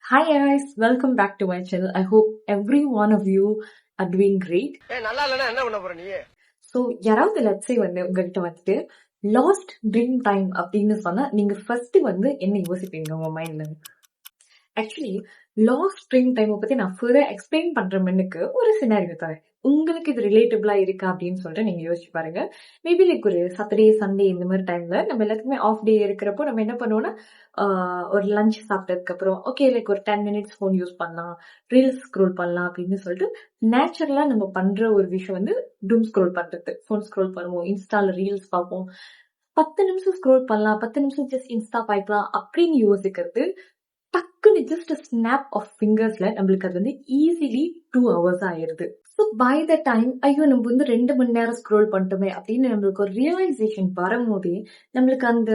Hi guys, welcome back to my channel. I hope every one of you are doing great. நல்லா இல்லனா என்ன பண்ண போற நீ? So யாராவது let's say வந்து உங்ககிட்ட வந்துட்டு லாஸ்ட் ட்ரீம் டைம் அப்படின்னு சொன்னா நீங்க ஃபர்ஸ்ட் வந்து என்ன யோசிப்பீங்க உங்க மைண்ட்ல? ஆக்சுவலி லாஸ்ட் ட்ரீம் டைமை பத்தி நான் ஃபர்தர் எக்ஸ்பிளைன் பண்ற முன்னுக்கு ஒரு சினாரியோ தரேன். உங்களுக்கு இது ரிலேட்டபிளா இருக்கா அப்படின்னு சொல்லிட்டு நீங்க யோசிச்சு பாருங்க. மேபி லைக் ஒரு சாட்டர்டே சண்டே இந்த மாதிரி டைம்ல நம்ம எல்லாத்துக்குமே ஆஃப் டே இருக்கிறப்போ நம்ம என்ன பண்ணுவோம்னா ஒரு லஞ்ச் சாப்பிட்டதுக்கு அப்புறம் ஓகே லைக் ஒரு 10 minutes ஃபோன் யூஸ் பண்ணலாம், ரீல்ஸ் ஸ்க்ரோல் பண்ணலாம் அப்படின்னு சொல்லிட்டு நேச்சுரலா நம்ம பண்ற ஒரு விஷயம் வந்து டூம் ஸ்க்ரோல் பண்றது. ஃபோன் ஸ்க்ரோல் பண்ணுவோம், இன்ஸ்டால ரீல்ஸ் பார்ப்போம், 10 நிமிஷம் ஸ்க்ரோல் பண்ணலாம், 10 நிமிஷம் ஜஸ்ட் இன்ஸ்டா பார்க்கலாம் அப்படின்னு யோசிக்கிறது டக்குன்னு ஜஸ்ட் ஸ்னாப் ஆஃப் ஃபிங்கர்ஸ்ல நம்மளுக்கு அது வந்து ஈஸிலி 2 hours ஆயிருது. ஸோ பை த டைம் ஐயோ நம்ம வந்து 2 மணி நேரம் ஸ்க்ரோல் பண்ணிட்டோமே அப்படின்னு நம்மளுக்கு ஒரு ரியலைசேஷன் வரும்போதே நம்மளுக்கு அந்த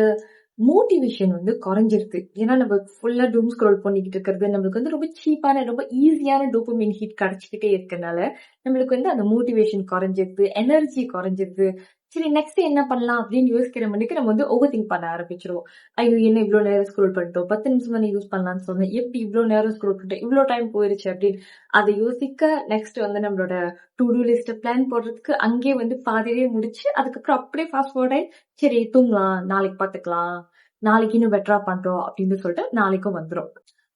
மோட்டிவேஷன் வந்து குறைஞ்சிருது. ஏன்னா நம்ம ஃபுல்லா டூம் ஸ்க்ரோல் பண்ணிக்கிட்டு இருக்கிறது நம்மளுக்கு வந்து ரொம்ப சீப்பான ரொம்ப ஈஸியான டோபமைன் ஹிட் கிடைச்சிக்கிட்டே இருக்கனால நம்மளுக்கு வந்து அந்த மோட்டிவேஷன் குறைஞ்சிருது, எனர்ஜி குறைஞ்சிருது. சரி நெக்ஸ்ட் என்ன பண்ணலாம் அப்படின்னு யோசிக்கிற மணிக்கு நம்ம வந்து ஓவர் திங்க் பண்ண ஆரம்பிச்சிருவோம். ஐயோ என்ன இவ்வளவு நேரம் ஸ்க்ரோல் பண்ணிட்டோம், 10 நிமிஷம் தானே யூஸ் பண்ணலாம்னு சொன்னேன், எப்படி இவ்வளவு நேரம் ஸ்க்ரோல் பண்ணிட்டோம், இவ்வளவு டைம் போயிருச்சு அப்படின்னு அதை யோசிக்க நெக்ஸ்ட் வந்து நம்மளோட டு டூ லிஸ்ட் பிளான் போடுறதுக்கு அங்கேயே வந்து பாதியே முடிச்சு அதுக்கப்புறம் அப்படியே ஃபாஸ்ட் ஃபார்வர்ட் ஆகி சரி தூங்கலாம், நாளைக்கு பார்த்துக்கலாம், நாளைக்கு இன்னும் பெட்டரா பண்றோம் அப்படின்னு சொல்லிட்டு நாளைக்கும் வந்துடும்.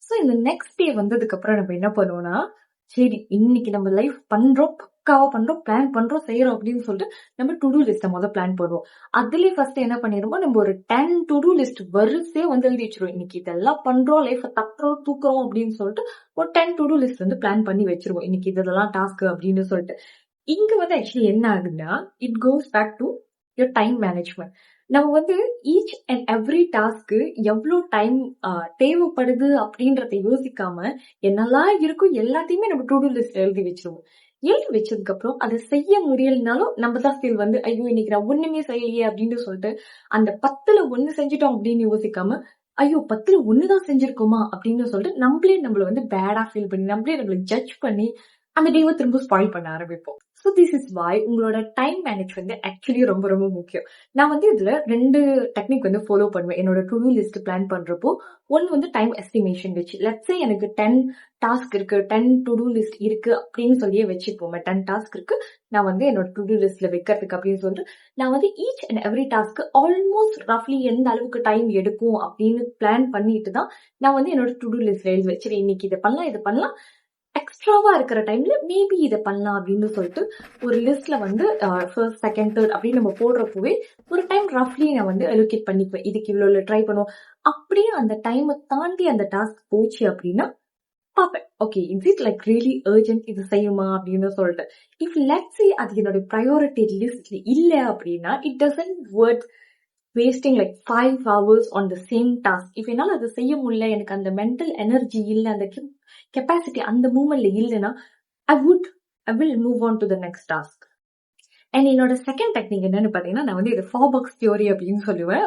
ஸோ இந்த நெக்ஸ்ட் டே வந்ததுக்கு அப்புறம் நம்ம என்ன பண்ணுவோம்னா சரி இன்னைக்கு நம்ம லைஃப் பண்றோம், பக்காவா பண்றோம், பிளான் பண்றோம், செய்யறோம் அப்படின்னு சொல்லிட்டு நம்ம டு டூ லிஸ்ட முதல் பிளான் பண்ணுவோம். அதுலயே ஃபர்ஸ்ட் என்ன பண்ணிடுவோம், நம்ம ஒரு 10 டு டூ லிஸ்ட் வரிசையே வந்து எழுதி வச்சிருவோம். இன்னைக்கு இதெல்லாம் பண்றோம், லைஃப் தட்டுறோம், தூக்குறோம் அப்படின்னு சொல்லிட்டு ஒரு 10 டு டூ லிஸ்ட் வந்து பிளான் பண்ணி வச்சிருவோம். இன்னைக்கு இதெல்லாம் டாஸ்க் அப்படின்னு சொல்லிட்டு இங்க வந்து ஆக்சுவலி என்ன ஆகுதுன்னா it goes back to your time management. நம்ம வந்து ஈச் அண்ட் எவ்ரி டாஸ்க்கு எவ்வளோ டைம் தேவைப்படுது அப்படின்றத யோசிக்காம என்னெல்லாம் இருக்கும் எல்லாத்தையுமே நம்ம டு டூ லிஸ்ட் எழுதி வச்சிருவோம். எழுதி வச்சதுக்கு அப்புறம் அதை செய்ய முடியலனாலும் நம்ம தான் ஃபீல் வந்து ஐயோ இன்னைக்கு நான் ஒண்ணுமே செய்யலையே அப்படின்னு சொல்லிட்டு அந்த 10ல 1 செஞ்சுட்டோம் அப்படின்னு யோசிக்காம ஐயோ 10ல 1 தான் செஞ்சிருக்கோமா அப்படின்னு சொல்லிட்டு நம்மள வந்து பேடா ஃபீல் பண்ணி நம்மள ஜட்ஜ் பண்ணி அந்த டேவை திரும்ப ஸ்பாயில் பண்ண ஆரம்பிப்போம். ஸோ திஸ் இஸ் வாய் உங்களோட டைம் மேனேஜ் வந்து ஆக்சுவலி ரொம்ப ரொம்ப முக்கியம். நான் வந்து இதுல 2 டெக்னிக் வந்து ஃபாலோ பண்ணுவேன் என்னோட டு டூ லிஸ்ட் பிளான் பண்றப்போ. ஒன்னு வந்து டைம் எஸ்டிமேஷன் வச்சு லெட்ஸே எனக்கு 10 டாஸ்க் இருக்கு, 10 டு டூ லிஸ்ட் இருக்கு அப்படின்னு சொல்லியே வச்சுப்போம். 10 டாஸ்க் இருக்கு நான் வந்து என்னோட டு டூ லிஸ்ட்ல வைக்கிறதுக்கு அப்படின்னு சொல்லிட்டு நான் வந்து each and every task almost ரஃப்லி எந்த அளவுக்கு டைம் எடுக்கும் அப்படின்னு பிளான் பண்ணிட்டு தான் நான் வந்து என்னோட டு டூ லிஸ்ட்ல எழுதி வச்சிருக்கேன். இன்னைக்கு இதை பண்ணலாம், எக்ஸ்ட்ராவா இருக்கிற டைம்ல மேபி இதை பண்ணலாம் அப்படின்னு சொல்லிட்டு ஒரு லிஸ்ட்ல வந்து ஃபர்ஸ்ட் செகண்ட் தேர்ட் அப்படின்னு நம்ம போடுறப்பவே ஒரு டைம் ரஃப்லி நான் வந்து அலோகேட் பண்ணிக்குவேன். இதுக்கு இவ்வளோ ட்ரை பண்ணுவோம். அப்படியே அந்த டைமை தாண்டி அந்த டாஸ்க் போச்சு அப்படின்னா பார்ப்பேன் okay is it like really urgent இது செய்யுமா அப்படின்னு சொல்லிட்டு. இஃப் லெட்ஸ் சே அது என்னோட ப்ரையாரிட்டி லிஸ்ட்ல இல்லை அப்படின்னா it doesn't Worth wasting like 5 hours on the same task. If என்னால் அதை செய்ய முடியல, எனக்கு அந்த மென்டல் எனர்ஜி இல்லை, அந்த கெப்பாசிட்டி அந்த மூமெண்ட்ல இல்லைன்னா I will move on to the next task. And என்னோட செகண்ட் டெக்னிக் என்னன்னு பாத்தீங்கன்னா நான் வந்து இது 4 box தியோரி அப்படின்னு சொல்லுவேன்.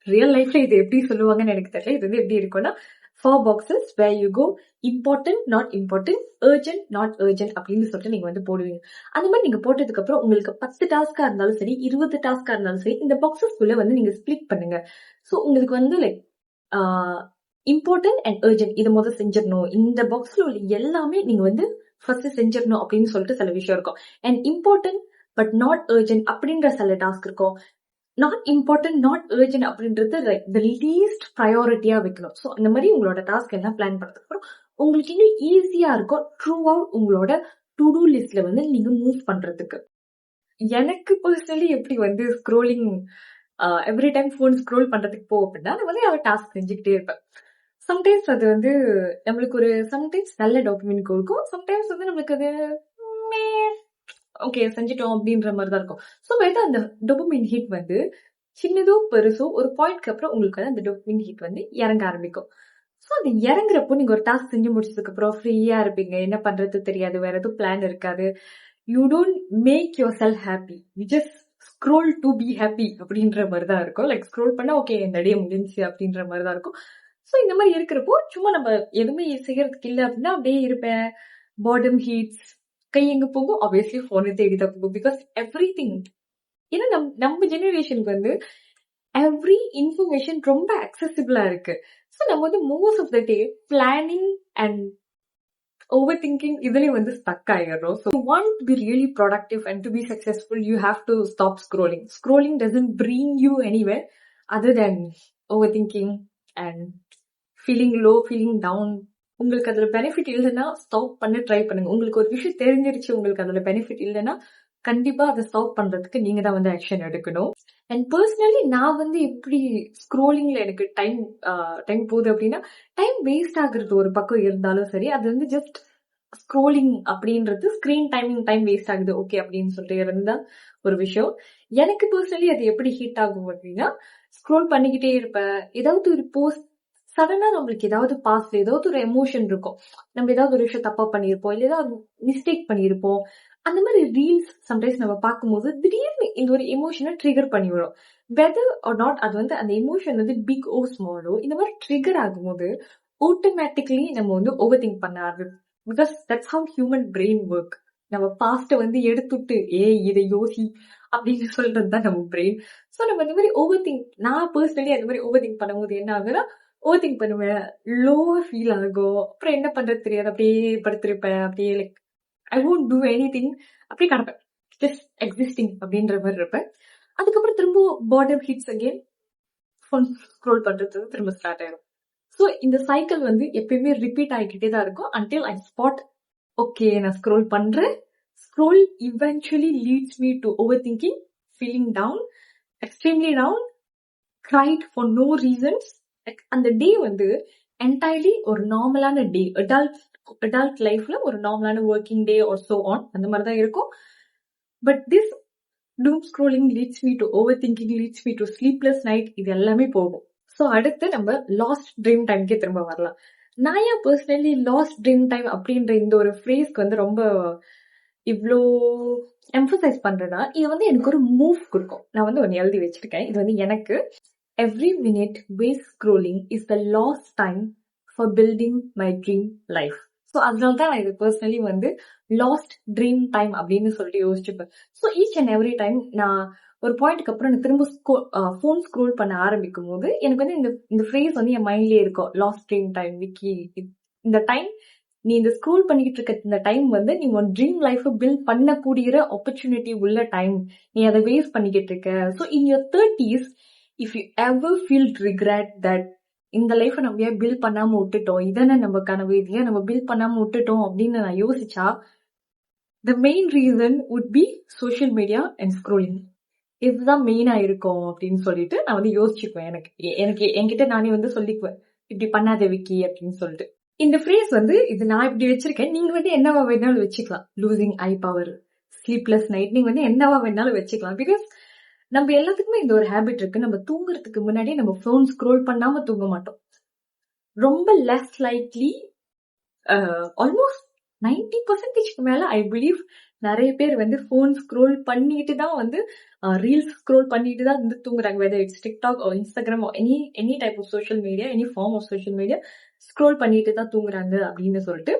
ரியல் லைஃப்ல இது எப்படி சொல்லுவாங்கன்னு எனக்கு தெரியல. இது வந்து எப்படி இருக்கும்னா 4 boxes where you go important not important, urgent not urgent அப்படின்னு சொல்லிட்டு நீங்க வந்து போடுவீங்க. அந்த மாதிரி நீங்க போட்டதுக்கு அப்புறம் உங்களுக்கு 10 டாஸ்கா இருந்தாலும் சரி, 20 டாஸ்கா இருந்தாலும் சரி, இந்த பாக்ஸஸ்குள்ள வந்து நீங்க ஸ்பிளிட் பண்ணுங்க. ஸோ உங்களுக்கு வந்து லைக் இம்பார்ட்டன்ட் அண்ட் அர்ஜென்ட் இதை முதல் செஞ்சிடணும், இந்த பாக்ஸ்ல உள்ள எல்லாமே நீங்க வந்து ஃபர்ஸ்ட் செஞ்சிடணும் அப்படின்னு சொல்லிட்டு சில விஷயம் இருக்கும். And important but not urgent அப்படின்ற சில டாஸ்க் இருக்கும். நாட் இம்பார்ட்டன்ட் நாட் அர்ஜென்ட் அப்படின்றது த லீஸ்ட் ப்ரையாரிட்டியா வைக்கணும். ஸோ அந்த மாதிரி உங்களோட டாஸ்க் எல்லாம் பிளான் பண்ணதுக்கு அப்புறம் உங்களுக்கு இன்னும் ஈஸியா இருக்கும் த்ரூ அவுட் உங்களோட டு டூ லிஸ்ட்ல வந்து நீங்க மூவ் பண்றதுக்கு. எனக்கு பர்சனலி எப்படி வந்து scrolling every time phone scroll பண்றதுக்கு போகும் அப்படின்னா நான் வந்து அவன் டாஸ்க் செஞ்சுக்கிட்டே இருப்பேன். சம்டைம்ஸ் அது வந்து நம்மளுக்கு ஒரு சம்டைம்ஸ் நல்ல டாக்குமெண்ட் கொடுக்கும், சம்டைம்ஸ் வந்து நம்மளுக்கு அது ஓகே செஞ்சிட்டோம் அப்படின்ற மாதிரி தான் இருக்கும். ஸோ வந்து அந்த டோபமைன் ஹிட் வந்து சின்னதோ பெருசோ ஒரு பாயிண்ட்க்கு அப்புறம் உங்களுக்கு வந்து அந்த டோபமைன் ஹிட் வந்து இறங்க ஆரம்பிக்கும். ஸோ அது இறங்குறப்போ நீங்க ஒரு டாஸ்க் செஞ்சு முடிச்சதுக்கு அப்புறம் ஃப்ரீயா இருப்பீங்க, என்ன பண்றது தெரியாது, வேற எதுவும் பிளான் இருக்காது. You don't make yourself happy, you just scroll to be happy அப்படின்ற மாதிரி தான் இருக்கும். லைக் ஸ்க்ரோல் பண்ணா ஓகே இந்த டே முடிஞ்சு அப்படின்ற மாதிரி தான் இருக்கும். ஸோ இந்த மாதிரி இருக்கிறப்போ சும்மா நம்ம எதுவுமே செய்யறதுக்கு இல்லை அப்படின்னா அப்படியே இருப்பேன். பாட்டம் ஹீட்ஸ் கை எங்க போகும், ஆப்வியஸ்லி போனை தேடி தான் போகும். பிகாஸ் எவ்ரி திங் ஏன்னா நம்ம ஜெனரேஷனுக்கு வந்து எவ்ரி இன்ஃபர்மேஷன் ரொம்ப அக்சசிபிளா இருக்கு. ஸோ நம்ம வந்து most of the day planning and over thinking இதுலயும் வந்து ஸ்டக் ஆயிடுறோம். So want to be really productive and to be successful you have to stop scrolling. Scrolling doesn't bring you anywhere other than over thinking and feeling low, feeling down. உங்களுக்கு அதுல benefit இல்லைன்னா stop பண்ண try பண்ணுங்க. உங்களுக்கு ஒரு விஷயம் தெரிஞ்சிருச்சு, உங்களுக்கு அதுல பெனிஃபிட் இல்லைன்னா கண்டிப்பா அதை ஸ்டாப் பண்றதுக்கு நீங்க தான் வந்து ஆக்ஷன் எடுக்கணும். அண்ட் பர்சனலி நான் வந்து எப்படி ஸ்க்ரோலிங்ல எனக்கு டைம் போகுது அப்படின்னா, டைம் வேஸ்ட் ஆகுறது ஒரு பக்கம் இருந்தாலும் சரி, அது வந்து ஜஸ்ட் ஸ்க்ரோலிங் அப்படின்றது ஸ்கிரீன் டைம் வேஸ்ட் ஆகுது ஓகே அப்படின்னு சொல்லிட்டு இருந்தா ஒரு விஷயம். எனக்கு பர்சனலி அது எப்படி ஹீட் ஆகும் அப்படின்னா, ஸ்க்ரோல் பண்ணிக்கிட்டே இருப்பேன். ஏதாவது ஒரு போஸ்ட் சடனா நம்மளுக்கு ஏதாவது பாஸ்ட்ல ஏதாவது ஒரு எமோஷன் இருக்கும், நம்ம ஏதாவது ஒரு விஷயம் தப்பா பண்ணியிருப்போம், இல்ல ஏதாவது மிஸ்டேக் பண்ணியிருப்போம். அந்த மாதிரி ரீல்ஸ் சம்டைம்ஸ் நம்ம பார்க்கும்போது திடீர்னு இந்த ஒரு எமோஷனை ட்ரிகர் பண்ணி விடும். வெதர் ஆர் நாட் அது வந்து அந்த எமோஷன் வந்து பிக் ஓ ஸ்மாலோ இந்த மாதிரி ட்ரிகர் ஆகும்போது ஆட்டோமேட்டிக்லி நம்ம வந்து ஓவர் திங்க் பண்ண ஆரம்பிக்கும். Because that's how human brain work. நம்ம பாஸ்ட்டை வந்து எடுத்துட்டு இதை யோசி அப்படின்னு சொல்றது தான் நம்ம பிரெயின். ஸோ நம்ம இந்த மாதிரி ஓவர் திங்க், நான் பர்சனலி அந்த மாதிரி ஓவர் திங்க் பண்ணும்போது என்ன ஆகுதுன்னா, ஓவர் திங்க் பண்ணுவேன், லோவா ஃபீல் ஆகும். அப்புறம் என்ன பண்றது தெரியாது, அப்படியே படுத்திருப்பேன், அப்படியே like I won't do anything, அப்படியே கிடப்பேன், ஜஸ்ட் எக்ஸிஸ்டிங் அப்படின்ற மாதிரி இருப்பேன். அதுக்கப்புறம் திரும்ப border hits again, phone scroll பண்றது திரும்ப ஸ்டார்ட் ஆயிடும். ஸோ இந்த சைக்கிள் வந்து எப்பயுமே ரிப்பீட் ஆகிக்கிட்டே தான் இருக்கும் until I spot ஓகே நான் ஸ்க்ரோல் பண்றேன். Scroll eventually leads me to overthinking, feeling down, extremely down, cried for no reasons. அந்த டே வந்து என்டையர்லி ஒரு நார்மலான டே, அடல்ட் லைஃப்ல ஒரு நார்மலான working day are so on அந்த மாதிரி தான் இருக்கும். But this doom scrolling leads me to overthinking, leads me to sleepless night, இது எல்லாமே போகும். ஸோ அடுத்து நம்ம லாஸ்ட் ட்ரீம் டைம்க்கே திரும்ப வரலாம். நான் ஏன் பர்சனலி லாஸ்ட் ட்ரீம் டைம் அப்படின்ற இந்த ஒரு ஃப்ரேஸ்க்கு வந்து ரொம்ப இவ்வளோ எம்பசைஸ் பண்றேன்னா, இது வந்து எனக்கு ஒரு மூவ் கொடுக்கும். நான் வந்து ஒன்று எழுதி வச்சிருக்கேன். இது வந்து எனக்கு every minute waste scrolling is the lost time for building my dream life. So அதனால தான் நான் இது பர்சனலி வந்து லாஸ்ட் ட்ரீம் டைம் அப்படின்னு சொல்லிட்டு யோசிச்சுப்பேன். So each and every time நான் ஒரு பாயிண்ட்க்கு அப்புறம் எனக்கு திரும்ப ஃபோன் ஸ்க்ரோல் பண்ண ஆரம்பிக்கும் போது எனக்கு வந்து இந்த ஃப்ரேஸ் வந்து என் மைண்ட்லேயே இருக்கும், லாஸ்ட் ட்ரீம் டைம் விக்கி. இந்த டைம் நீ இந்த ஸ்க்ரோல் பண்ணிக்கிட்டு இருக்க இந்த டைம் வந்து நீ உன் ட்ரீம் லைஃபை பில்ட் பண்ணக்கூடிய ஆப்பர்ச்சுனிட்டி உள்ள டைம், நீ அதை வேஸ்ட் பண்ணிக்கிட்டு இருக்க. So in your 30s if you ever feel regret that இந்த லைஃபை நம்ம ஏன் பில்ட் பண்ணாம விட்டுட்டோம், இதானே நம்ம கனவு, இதையே நம்ம பில்ட் பண்ணாம விட்டுட்டோம் அப்படின்னு நான் யோசிச்சா, the main reason would be social media and scrolling. இதுதான் மெயினா இருக்கும் அப்படின்னு சொல்லிட்டு நான் வந்து யோசிச்சுக்குவேன். எனக்கு என்கிட்ட நானே வந்து சொல்லிக்குவேன், இப்படி பண்ணாத விக்கி அப்படின்னு சொல்லிட்டு. இந்த ஃப்ரேஸ் வந்து இது நான் இப்படி வச்சிருக்கேன், நீங்க வந்து என்னவா வேணாலும் வச்சுக்கலாம். லூசிங் ஐ பவர், ஸ்லீப்லெஸ் நைட், நீங்க வந்து என்னவா வேணாலும் வச்சுக்கலாம். பிகாஸ் நம்ம எல்லாத்துக்குமே இந்த ஒரு ஹேபிட் இருக்கு, நம்ம தூங்குறதுக்கு முன்னாடி நம்ம ஃபோன் ஸ்க்ரோல் பண்ணாம தூங்க மாட்டோம். ரொம்ப லெஸ் லைக்லி, ஆல்மோஸ்ட் 90% மேல ஐ பிலீவ் நிறைய பேர் வந்து ஃபோன் ஸ்க்ரோல் பண்ணிட்டு தான் வந்து ரீல்ஸ் ஸ்க்ரோல் பண்ணிட்டு தான் வந்து தூங்குறாங்க. Whether it's TikTok or Instagram or any type of social media, any form of social media scroll பண்ணிட்டு தான் தூங்குறாங்க அப்படின்னு சொல்லிட்டு.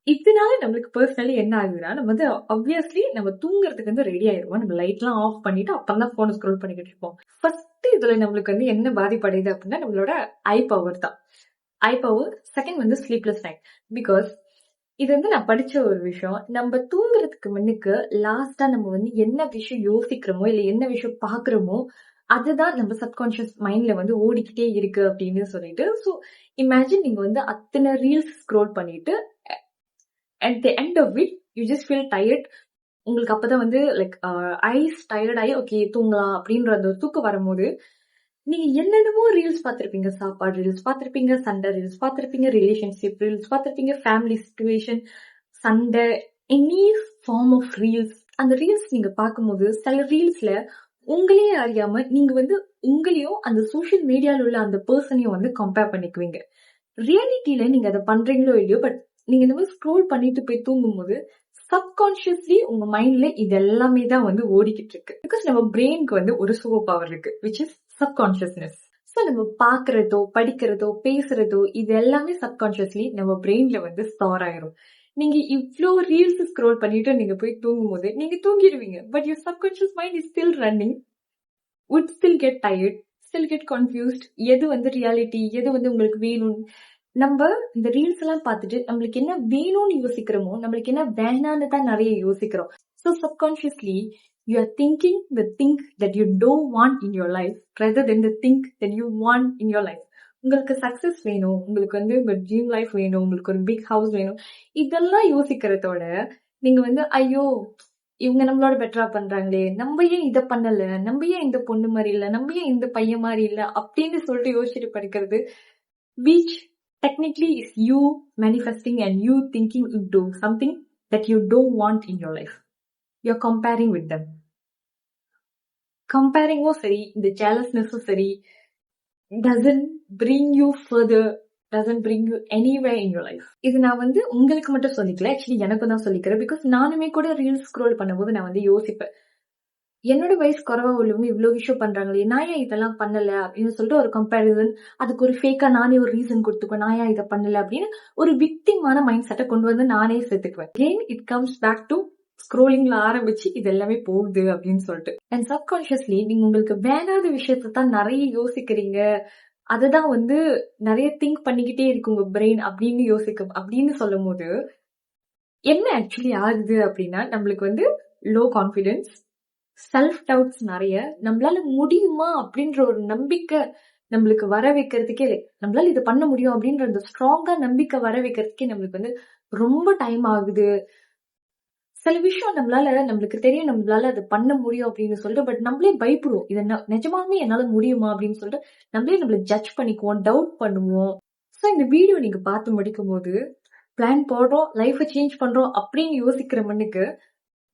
இதனால நம்மளுக்கு பர்சனலி என்ன ஆகுதுன்னா, நம்ம வந்து ஆப்வியஸ்லி நம்ம தூங்குறதுக்கு வந்து ரெடி ஆயிடுவோம். நம்ம லைட் எல்லாம் ஆஃப் பண்ணிட்டு அப்புறம் தான் போன் ஸ்க்ரோல் பண்ணிக்கிட்டு இருப்போம். ஃபர்ஸ்ட் இதுல நம்மளுக்கு வந்து என்ன பாதிப்படையுது அப்படின்னா, நம்மளோட ஐ பவர் தான். ஐ பவர். செகண்ட் வந்து ஸ்லீப்லெஸ் நைட். பிகாஸ் இது வந்து நான் படிச்ச ஒரு விஷயம், நம்ம தூங்குறதுக்கு முன்னுக்கு லாஸ்டா நம்ம வந்து என்ன விஷயம் யோசிக்கிறோமோ இல்ல என்ன விஷயம் பாக்குறோமோ அதுதான் நம்ம சப்கான்சியஸ் மைண்ட்ல வந்து ஓடிக்கிட்டே இருக்கு அப்படின்னு சொல்லிட்டு. ஸோ இமேஜின் நீங்க வந்து அத்தனை ரீல்ஸ் ஸ்க்ரோல் பண்ணிட்டு at the end of it you just feel tired. உங்களுக்கு அப்பதான் வந்து லைக் ஐஸ் டயர்ட் ஆகி ஓகே தூங்கலாம் அப்படின்ற அந்த தூக்கம் வரும்போது நீங்க என்னென்னமோ ரீல்ஸ் பார்த்திருப்பீங்க. சாப்பாடு ரீல்ஸ் பார்த்திருப்பீங்க, சண்டை ரீல்ஸ் பார்த்திருப்பீங்க, ரிலேஷன்ஷிப் ரீல்ஸ் பார்த்திருப்பீங்க, ஃபேமிலி சிச்சுவேஷன், சண்டை, எனி ஃபார்ம் ஆஃப் ரீல்ஸ். அந்த ரீல்ஸ் நீங்க பார்க்கும்போது சில ரீல்ஸ்ல உங்களையே அறியாம நீங்க வந்து உங்களையும் அந்த சோஷியல் மீடியால உள்ள அந்த பர்சனையும் வந்து கம்பேர் பண்ணிக்குவீங்க. ரியாலிட்டியில நீங்க அதை பண்றீங்களோ இல்லையோ, பட் நீங்க இந்த மாதிரி ஸ்க்ரோல் பண்ணிட்டு போய் தூங்கும் போது சப்கான்சியஸ்லி உங்க மைண்ட்ல இது எல்லாமே தான் வந்து ஓடிக்கிட்டு இருக்கு. பிகாஸ் நம்ம பிரெயினுக்கு வந்து ஒரு சூப்பர் பவர் இருக்கு, விச் இஸ் சப்கான்சியஸ்னஸ். ஸோ நம்ம பாக்குறதோ படிக்கிறதோ பேசுறதோ இது எல்லாமே சப்கான்சியஸ்லி நம்ம பிரெயின்ல வந்து ஸ்டோர் ஆயிரும். நீங்க இவ்வளோ ரீல்ஸ் ஸ்க்ரோல் பண்ணிட்டு நீங்க போய் தூங்கும் போது நீங்க தூங்கிடுவீங்க, but your subconscious mind is still running, would still get tired, still get confused. எது வந்து ரியாலிட்டி, எது வந்து உங்களுக்கு வேணும். நம்ம இந்த ரீல்ஸ் எல்லாம் பார்த்துட்டு நம்மளுக்கு என்ன வேணும்னு யோசிக்கிறோமோ, நம்மளுக்கு என்ன வேணான்னு தான் நிறைய யோசிக்கிறோம். So subconsciously you are thinking the think that you don't want in your life rather then the think that you want in your life. உங்களுக்கு சக்சஸ் வேணும், உங்களுக்கு வந்து உங்க ட்ரீம் லைஃப் வேணும், உங்களுக்கு ஒரு பிக் ஹவுஸ் வேணும், இதெல்லாம் யோசிக்கிறதோட நீங்க வந்து ஐயோ இவங்க நம்மளோட பெட்டரா பண்றாங்களே, நம்ம ஏன் இதை பண்ணல, நம்ம ஏன் இந்த பொண்ணு மாதிரி இல்ல, நம்ம ஏன் இந்த பையன் மாதிரி இல்ல அப்படின்னு சொல்லிட்டு யோசிச்சுட்டு படிக்கிறது, which technically is you manifesting and you thinking into something that you don't want in your life. You're comparing with them. Comparing-ம் சரி, இந்த jealousness-ம் சரி, doesn't bring you further, doesn't bring you anywhere in your life. இது நான் வந்து உங்களுக்கு மட்டும் சொல்லிக்கல, actually எனக்கும் தான் சொல்லிக்கிறேன். பிகாஸ் நானுமே கூட ரீல்ஸ் ஸ்க்ரோல் பண்ணும்போது நான் வந்து யோசிப்பேன், என்னோட வயசு குறைவா உள்ளவங்க இவ்வளவு விஷயம் பண்றாங்களே, நான் ஏன் இதெல்லாம் பண்ணல அப்படின்னு சொல்லிட்டு ஒரு கம்பேரிசன், அதுக்கு ஒரு ஃபேக்கா நானே ஒரு ரீசன் கொடுத்துக்குவேன், நான் ஏன் இதை பண்ணல அப்படின்னு ஒரு விக்டிமான மைண்ட் செட்டை கொண்டு வந்து நானே சேர்த்துக்குவேன். Again it comes back to ஸ்க்ரோலிங்ல ஆரம்பிச்சு இது எல்லாமே போகுது அப்படின்னு சொல்லிட்டு. அண்ட் சப்கான்ஷியஸ்லி நீங்க உங்களுக்கு வேணாத விஷயத்த தான் நிறைய யோசிக்கிறீங்க, அததான் வந்து நிறைய திங்க் பண்ணிக்கிட்டே இருக்கு உங்க பிரெயின் அப்படின்னு சொல்லும் போது என்ன ஆக்சுவலி ஆகுது அப்படின்னா, நம்மளுக்கு வந்து லோ கான்ஃபிடென்ஸ், செல்ஃப் டவுட்ஸ் நிறைய, நம்மளால முடியுமா அப்படின்ற ஒரு நம்பிக்கை நம்மளுக்கு வர வைக்கிறதுக்கே, நம்மளால இதை பண்ண முடியும் அப்படின்ற அந்த ஸ்ட்ராங்கா நம்பிக்கை வர வைக்கிறதுக்கே நம்மளுக்கு வந்து ரொம்ப டைம் ஆகுது. சில விஷயம் நம்மளுக்கு தெரியும் நம்மளால அதை பண்ண முடியும் அப்படின்னு சொல்லிட்டு, பட் நம்மளே பயப்படுவோம், இதை நிஜமாவே என்னால முடியுமா அப்படின்னு சொல்லிட்டு நம்மளை ஜட்ஜ் பண்ணிக்குவோம், டவுட் பண்ணுவோம். ஸோ இந்த வீடியோ நீங்க பார்த்து முடிக்கும் போது பிளான் போடுறோம், லைஃபை சேஞ்ச் பண்றோம் அப்படின்னு யோசிக்கிற மண்ணுக்கு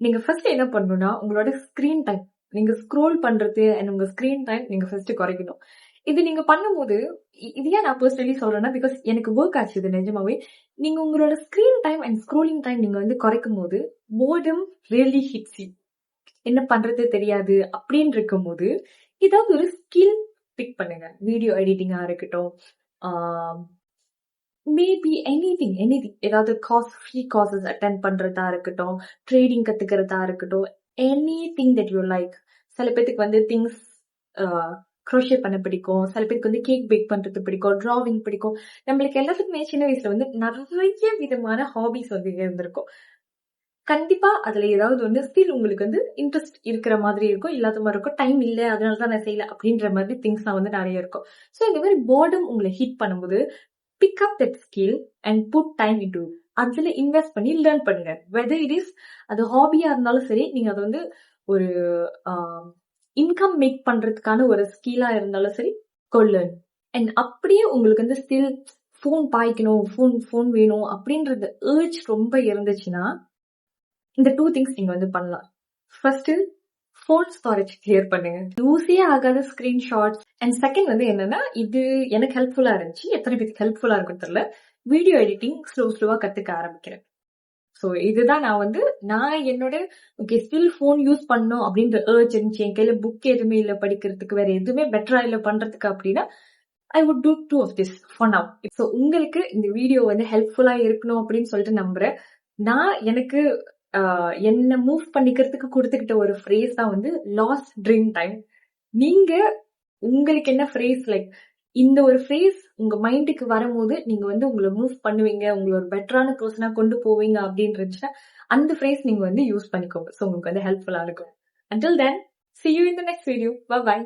நீங்க ஃபர்ஸ்ட் என்ன பண்ணணும்னா, உங்களோட ஸ்கிரீன் டைம், நீங்க ஸ்க்ரோல் பண்றது அண்ட் உங்க ஸ்கிரீன் டைம் நீங்க ஃபர்ஸ்ட் குறைக்கணும். இது நீங்க பண்ணும்போது, இது ஏன் நான் பர்சனலி சொல்றேன்னா, பிகாஸ் எனக்கு ஒர்க் ஆச்சு இது நிஜமாவே. நீங்க உங்களோட screen time and scrolling time நீங்க வந்து குறைக்கும் போது போர்டம் ரியலி ஹிட்ஸ் யூ. என்ன பண்றது தெரியாது அப்படின்னு இருக்கும் போது ஏதாவது ஒரு ஸ்கில் பிக் பண்ணுங்க. வீடியோ எடிட்டிங்கா இருக்கட்டும், மேபி எனிதிங், ஏதாவது ஃப்ரீ கோர்சஸ் அட்டென்ட் பண்றதா இருக்கட்டும், ட்ரேடிங் கத்துக்கிறதா இருக்கட்டும், எனிதிங் தட் யூ லைக். சில பேருக்கு வந்து திங்ஸ் க்ரோஷே பண்ண பிடிக்கும், சில பேருக்கு வந்து கேக் பேக் பண்றது பிடிக்கும், டிராவிங் பிடிக்கும். நம்மளுக்கு எல்லாத்துக்குமே சின்ன வயசுல வந்து நிறைய விதமான ஹாபிஸ் வந்து இருந்திருக்கும். கண்டிப்பா அதுல ஏதாவது வந்து ஸ்டில் உங்களுக்கு வந்து இன்ட்ரெஸ்ட் இருக்கிற மாதிரி இருக்கும், இல்லாத மாதிரி இருக்கும், டைம் இல்ல அதனாலதான் நான் செய்யல அப்படின்ற மாதிரி திங்ஸ்லாம் வந்து நிறைய இருக்கும். ஸோ இந்த மாதிரி போர்டம் உங்களை ஹிட் பண்ணும்போது pick up that skill and put time into அதுல இன்வெஸ்ட் பண்ணி லேர்ன் பண்ணுங்க. வெதர் இட் இஸ் அது ஹாபியா இருந்தாலும் சரி, நீங்க அதை வந்து ஒரு இன்கம் மேக் பண்றதுக்கான ஒரு ஸ்கில்லா இருந்தாலும் சரி, லேர்ன். அண்ட் அப்படியே உங்களுக்கு வந்து ஸ்டில் ஃபோன் பாய்க்கணும், ஃபோன் வேணும் அப்படின்றது ஏர்ஜ் ரொம்ப இருந்துச்சுன்னா இந்த 2 திங்ஸ் நீங்க வந்து பண்ணலாம். ஃபர்ஸ்ட், ஃபோன் ஸ்டோரேஜ் கிளியர் பண்ணுங்க, யூஸே ஆகாத ஸ்கிரீன்ஷாட்ஸ். அண்ட் செகண்ட் வந்து என்னன்னா, இது எனக்கு ஹெல்ப்ஃபுல்லா இருந்துச்சு, எத்தனை பேருக்கு ஹெல்ப்ஃபுல்லா இருக்கும் தெரியல, வீடியோ எடிட்டிங் ஸ்லோவா கத்துக்க ஆரம்பிக்கிறேன். ஸோ இதுதான் நான் என்னோட ஓகே ஸ்டில் ஃபோன் யூஸ் பண்ணும் அப்படின்ற ஏர்ஜ் இருந்துச்சு, என் கையில புக் எதுவுமே இல்லை படிக்கிறதுக்கு, வேற எதுவுமே பெட்டரா இல்லை பண்றதுக்கு அப்படின்னா I would do 2 of this for now. So உங்களுக்கு இந்த வீடியோ வந்து ஹெல்ப்ஃபுல்லா இருக்கணும் அப்படின்னு சொல்லிட்டு நம்புறேன். நான் எனக்கு என்ன மூவ் பண்ணிக்கிறதுக்கு கொடுத்துக்கிட்ட ஒரு ஃப்ரேஸ் தான் வந்து லாஸ்ட் ட்ரீம் டைம். நீங்க உங்களுக்கு என்ன ஃப்ரேஸ் லைக் இந்த ஒரு ஃப்ரேஸ் உங்க மைண்டுக்கு வரும்போது நீங்க வந்து உங்களை மூவ் பண்ணுவீங்க, உங்களை ஒரு பெட்டரான பர்சனா கொண்டு போவீங்க அப்படின்னு இருந்துச்சுன்னா அந்த ஃப்ரேஸ் நீங்க வந்து யூஸ் பண்ணிக்கோங்க. ஸோ உங்களுக்கு வந்து ஹெல்ப்ஃபுல்லா இருக்கும். Until then, see you in the next video. Bye bye.